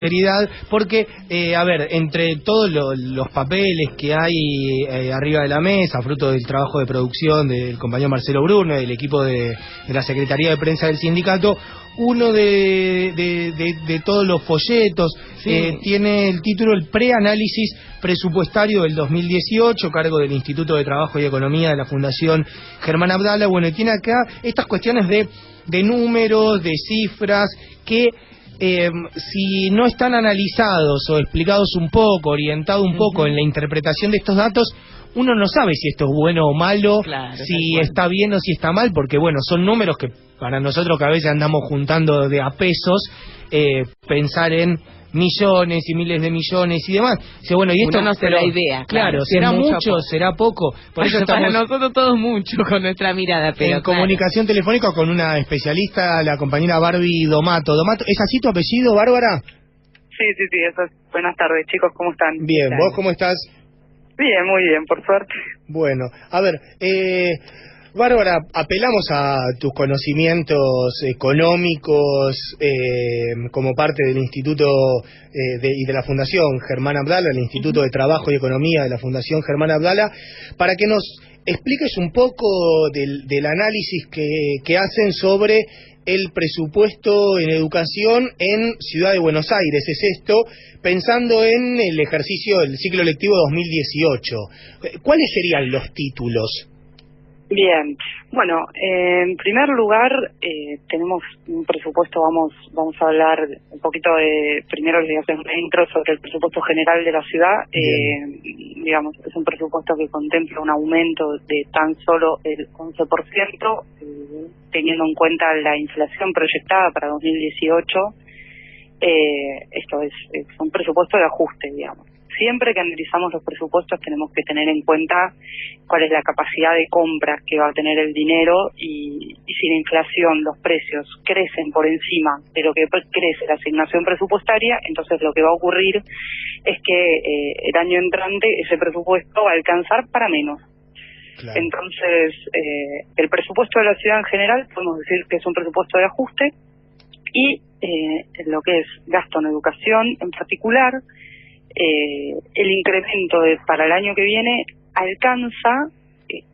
sinceridad, porque, a ver, entre todos los papeles que hay arriba de la mesa, fruto del trabajo de producción del compañero Marcelo Bruno, del equipo de la Secretaría de Prensa del sindicato, uno de todos los folletos tiene el título El preanálisis presupuestario del 2018, cargo del Instituto de Trabajo y Economía de la Fundación Germán Abdala. Bueno, y tiene acá estas cuestiones de números, de cifras, que si no están analizados o explicados un poco, orientados un poco en la interpretación de estos datos, uno no sabe si esto es bueno o malo, si está bien o si está mal, porque bueno, son números que para nosotros que a veces andamos juntando de a pesos, pensar en millones y miles de millones y demás. Dice, bueno, y esto uno no se da idea. Claro, ¿será mucho? ¿Será poco? Por eso estamos para nosotros todos mucho con nuestra mirada, pero en comunicación telefónica con una especialista, la compañera Barbie Domato. Domato, ¿es así tu apellido, Bárbara? Sí, eso es. Buenas tardes, chicos, ¿cómo están? Bien, ¿vos cómo estás? Bien, muy bien, por suerte. Bueno, a ver, Bárbara, apelamos a tus conocimientos económicos como parte del Instituto y de la Fundación Germán Abdala, el Instituto de Trabajo y Economía de la Fundación Germán Abdala, para que nos expliques un poco del análisis que hacen sobre el presupuesto en educación en Ciudad de Buenos Aires. Es esto, pensando en el ejercicio del ciclo lectivo 2018. ¿Cuáles serían los títulos? Bien, bueno, en primer lugar tenemos un presupuesto, vamos a hablar un poquito primero les voy a hacer una intro sobre el presupuesto general de la ciudad. Digamos, es un presupuesto que contempla un aumento de tan solo el 11%, teniendo en cuenta la inflación proyectada para 2018. Esto es un presupuesto de ajuste, digamos. Siempre que analizamos los presupuestos tenemos que tener en cuenta cuál es la capacidad de compra que va a tener el dinero y si la inflación, los precios crecen por encima de lo que crece la asignación presupuestaria, entonces lo que va a ocurrir es que el año entrante ese presupuesto va a alcanzar para menos. Claro. Entonces, el presupuesto de la ciudad en general podemos decir que es un presupuesto de ajuste y lo que es gasto en educación en particular, el incremento para el año que viene alcanza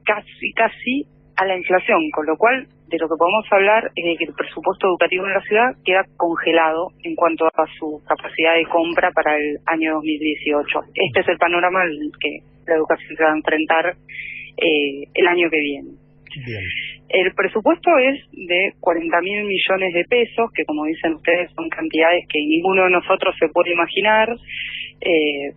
casi a la inflación, con lo cual de lo que podemos hablar es de que el presupuesto educativo en la ciudad queda congelado en cuanto a su capacidad de compra para el año 2018. Este es el panorama al que la educación se va a enfrentar el año que viene. Bien. El presupuesto es de 40.000 millones de pesos, que como dicen ustedes son cantidades que ninguno de nosotros se puede imaginar,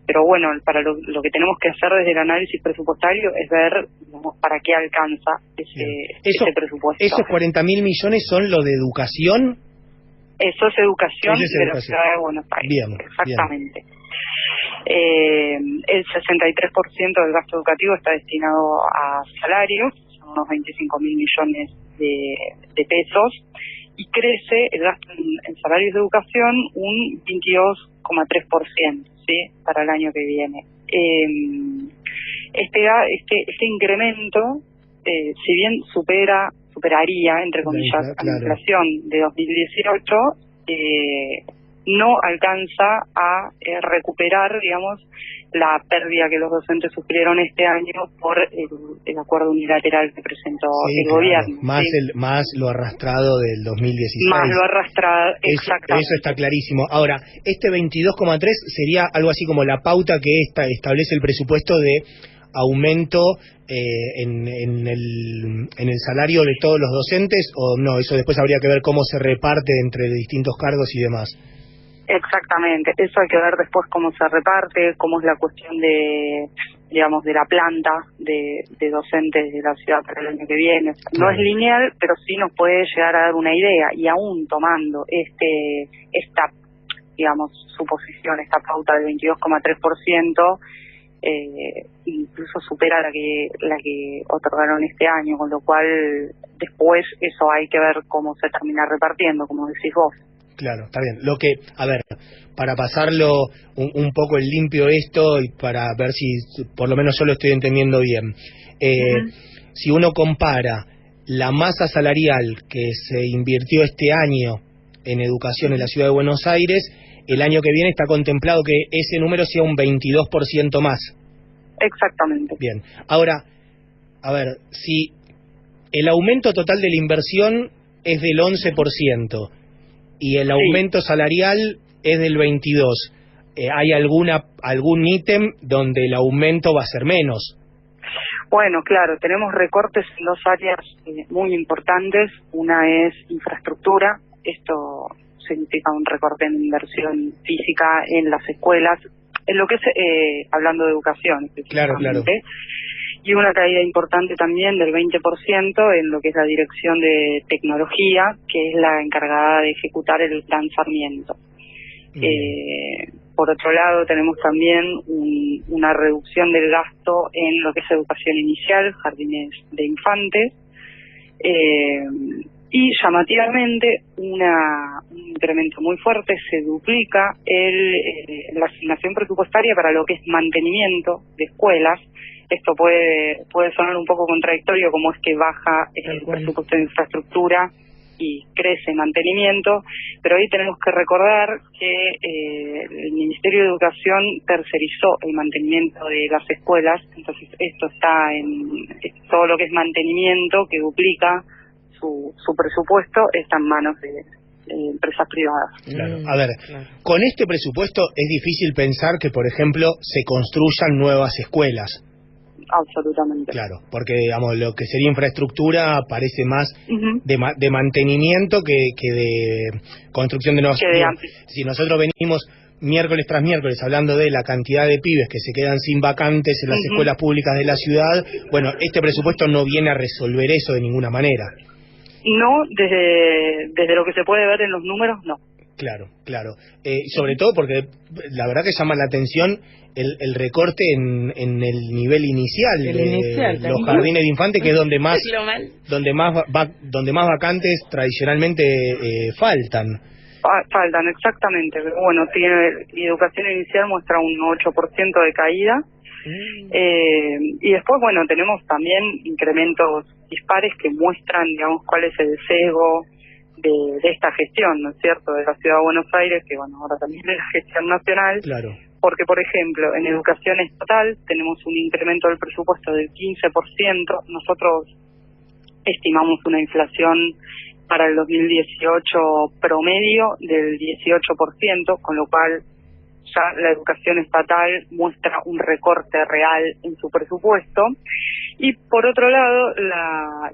pero bueno, para lo que tenemos que hacer desde el análisis presupuestario es ver, digamos, para qué alcanza ese presupuesto. ¿Esos 40.000 millones son lo de educación? Eso es educación de la ciudad de Buenos Aires. Bien, exactamente. Bien. El 63% del gasto educativo está destinado a salarios, unos 25.000 millones de pesos, y crece el gasto en salarios de educación un 22,3%, ¿sí?, para el año que viene. Este incremento, si bien superaría, entre comillas, a la inflación de 2018, no alcanza a recuperar, digamos, la pérdida que los docentes sufrieron este año por el acuerdo unilateral que presentó el gobierno. Más lo arrastrado del 2016. Más lo arrastrado, exactamente. Eso está clarísimo. Ahora, este 22,3 sería algo así como la pauta que establece el presupuesto de aumento en el salario de todos los docentes, o no, eso después habría que ver cómo se reparte entre distintos cargos y demás. Exactamente, eso hay que ver después cómo se reparte, cómo es la cuestión de la planta de docentes de la ciudad para el año que viene. No es lineal, pero sí nos puede llegar a dar una idea, y aún tomando esta suposición, esta pauta del 22,3%, incluso supera la que otorgaron este año, con lo cual después eso hay que ver cómo se termina repartiendo, como decís vos. Claro, está bien. Lo que, a ver, para pasarlo un poco en limpio esto y para ver si por lo menos yo lo estoy entendiendo bien, si uno compara la masa salarial que se invirtió este año en educación en la ciudad de Buenos Aires, el año que viene está contemplado que ese número sea un 22% más. Exactamente. Bien, ahora, a ver, si el aumento total de la inversión es del 11% y el aumento salarial es del 22%, ¿hay algún ítem donde el aumento va a ser menos? Bueno, claro, tenemos recortes en dos áreas muy importantes. Una es infraestructura. Esto significa un recorte en inversión física en las escuelas, en lo que es, hablando de educación específicamente. Claro. Y una caída importante también del 20% en lo que es la dirección de tecnología, que es la encargada de ejecutar el Plan Sarmiento. Por otro lado, tenemos también una reducción del gasto en lo que es educación inicial, jardines de infantes, y llamativamente un incremento muy fuerte, se duplica la asignación presupuestaria para lo que es mantenimiento de escuelas. Esto puede sonar un poco contradictorio, como es que baja el presupuesto de infraestructura y crece mantenimiento, pero ahí tenemos que recordar que el Ministerio de Educación tercerizó el mantenimiento de las escuelas, entonces esto está en todo lo que es mantenimiento, que duplica su presupuesto, está en manos de empresas privadas. Claro. A ver, con este presupuesto es difícil pensar que, por ejemplo, se construyan nuevas escuelas. Absolutamente. Claro, porque digamos lo que sería infraestructura parece más de mantenimiento que de construcción de nuevas. Si nosotros venimos miércoles tras miércoles hablando de la cantidad de pibes que se quedan sin vacantes en las escuelas públicas de la ciudad, bueno, este presupuesto no viene a resolver eso de ninguna manera. No, desde lo que se puede ver en los números, no. Claro. Sobre todo porque la verdad que llama la atención el recorte en el nivel inicial de los jardines de infantes, que es donde más vacantes tradicionalmente faltan. Faltan, exactamente. Pero bueno, educación inicial muestra un 8% de caída. Y después, bueno, tenemos también incrementos dispares que muestran, digamos, cuál es el sesgo de esta gestión, ¿no es cierto?, de la Ciudad de Buenos Aires, que bueno, ahora también es la gestión nacional. Claro. Porque, por ejemplo, en educación estatal tenemos un incremento del presupuesto del 15%. Nosotros estimamos una inflación para el 2018 promedio del 18%, con lo cual ya la educación estatal muestra un recorte real en su presupuesto. Y por otro lado,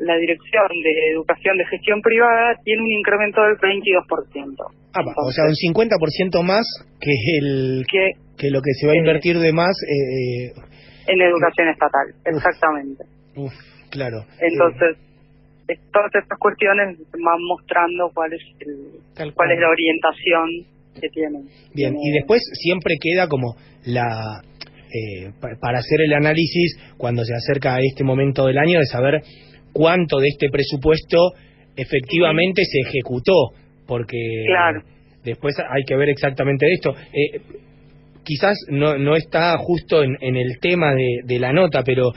la Dirección de Educación de Gestión Privada tiene un incremento del 22%. Entonces, o sea, un 50% más que lo que se va a invertir de más en educación estatal, exactamente. Claro. Entonces, todas estas cuestiones van mostrando cuál es la orientación que tienen. Bien, y después siempre queda como para hacer el análisis cuando se acerca a este momento del año de saber cuánto de este presupuesto efectivamente se ejecutó, porque después hay que ver exactamente esto. Quizás no está justo en el tema de la nota, pero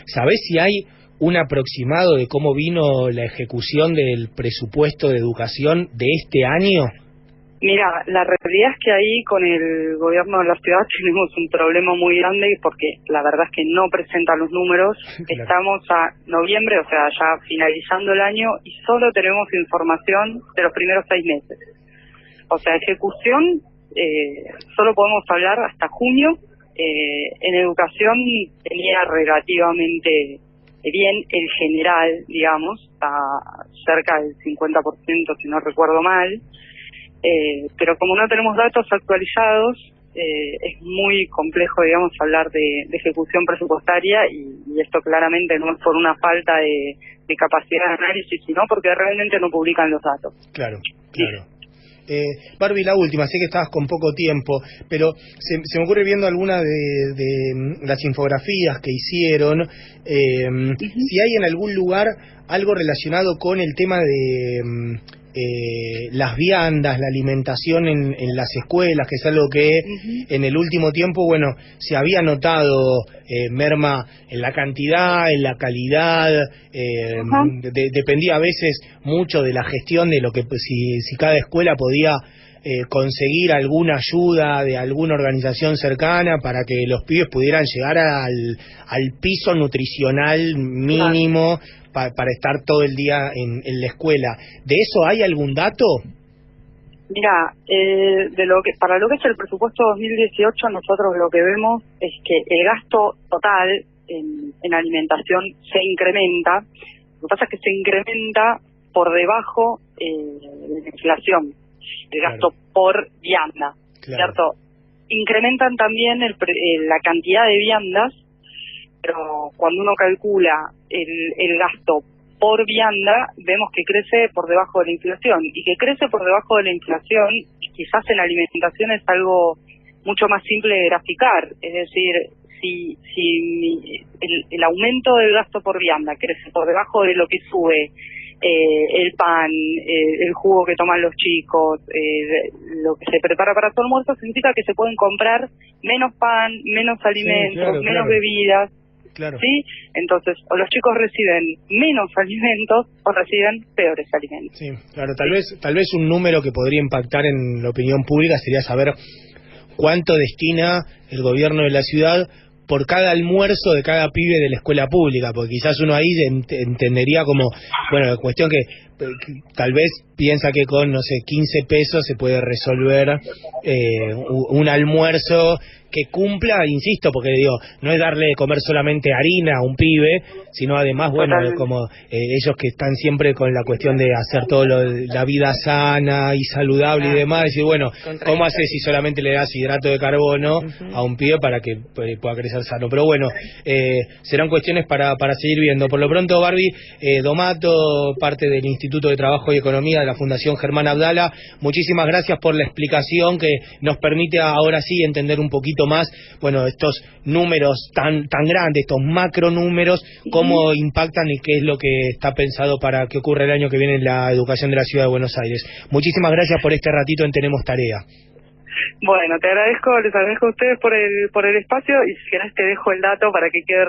¿sabés si hay un aproximado de cómo vino la ejecución del presupuesto de educación de este año? Mira, la realidad es que ahí con el gobierno de la ciudad tenemos un problema muy grande, porque la verdad es que no presentan los números. Claro. Estamos a noviembre, o sea, ya finalizando el año, y solo tenemos información de los primeros 6 meses. O sea, ejecución, solo podemos hablar hasta junio. En educación tenía relativamente bien el general, digamos, a cerca del 50%, si no recuerdo mal. Pero como no tenemos datos actualizados, es muy complejo, digamos, hablar de ejecución presupuestaria, y esto claramente no es por una falta de capacidad de análisis, sino porque realmente no publican los datos. Claro. Barbie, la última, sé que estabas con poco tiempo, pero se me ocurre viendo alguna de las infografías que hicieron, si hay en algún lugar algo relacionado con el tema de las viandas, la alimentación en las escuelas, que es algo que en el último tiempo, bueno, se había notado merma en la cantidad, en la calidad, dependía a veces mucho de la gestión de lo que si cada escuela podía conseguir alguna ayuda de alguna organización cercana para que los pibes pudieran llegar al piso nutricional mínimo para estar todo el día en la escuela. ¿De eso hay algún dato? Mira, para lo que es el presupuesto 2018, nosotros lo que vemos es que el gasto total en alimentación se incrementa. Lo que pasa es que se incrementa por debajo de la inflación, el gasto por vianda, ¿cierto? Incrementan también la cantidad de viandas, pero cuando uno calcula el gasto por vianda, vemos que crece por debajo de la inflación, y que crece por debajo de la inflación, quizás en alimentación es algo mucho más simple de graficar, es decir, si el aumento del gasto por vianda crece por debajo de lo que sube el pan, el jugo que toman los chicos, lo que se prepara para su almuerzo, significa que se pueden comprar menos pan, menos alimentos, menos bebidas. ¿Sí? Entonces, o los chicos reciben menos alimentos o reciben peores alimentos. Sí, claro, tal vez un número que podría impactar en la opinión pública sería saber cuánto destina el gobierno de la ciudad por cada almuerzo de cada pibe de la escuela pública, porque quizás uno ahí entendería como, bueno, la cuestión que tal vez piensa que con, no sé, 15 pesos se puede resolver un almuerzo que cumpla, insisto, porque digo, no es darle de comer solamente harina a un pibe, sino además, bueno, como ellos que están siempre con la cuestión de hacer todo la vida sana y saludable y demás, decir, bueno, ¿cómo haces si solamente le das hidrato de carbono a un pibe para que pueda crecer sano? Pero bueno, serán cuestiones para seguir viendo. Por lo pronto, Barbie Domato, parte del Instituto de Trabajo y Economía de la Fundación Germán Abdala, muchísimas gracias por la explicación que nos permite ahora sí entender un poquito más, bueno, estos números tan grandes, estos macro números, cómo impactan y qué es lo que está pensado para que ocurra el año que viene en la educación de la Ciudad de Buenos Aires. Muchísimas gracias por este ratito en Tenemos Tarea. Bueno, les agradezco a ustedes por el espacio, y si querés te dejo el dato para que quede